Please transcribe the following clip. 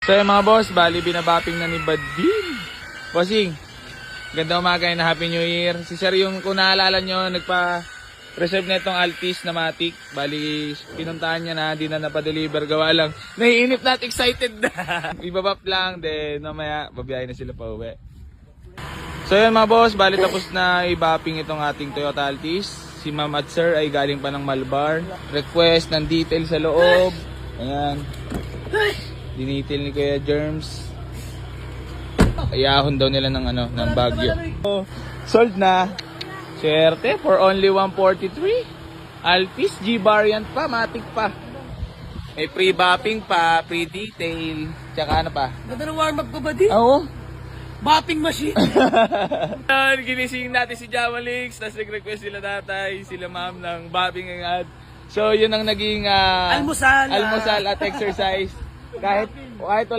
So yung mga boss, bali binabapping na ni Badin. Bossing, ganda umaga na Happy New Year. Si Sir yung kung naalala nyo, nagpa-reserve na itong Altis na Matic. Bali, pinuntahan niya na, di na napadeliver. Gawa lang, naiinip na at excited na. Ibabap lang, then mamaya babiyahin na sila pa uwi. So yun mga boss, bali tapos na i-bapping itong ating Toyota Altis. Si Ma'am at Sir ay galing pa ng Malbar. Request ng detail sa loob. Ayan. Dinitil ni Kuya Germs. Ayahon daw nila ng ng Baguio. So, sold na. Swerte for only 143. Altis G variant pa, matic pa. May pre-bapping pa, pre-detail. Tsaka ano pa? Ganda ng warm-up ko ba di? Oo. Bapping machine. Ginising natin si Jamalix, tapos nag-request sila tatay, sila ma'am ng bapping agad. So yun ang naging Almusal at exercise. Kahit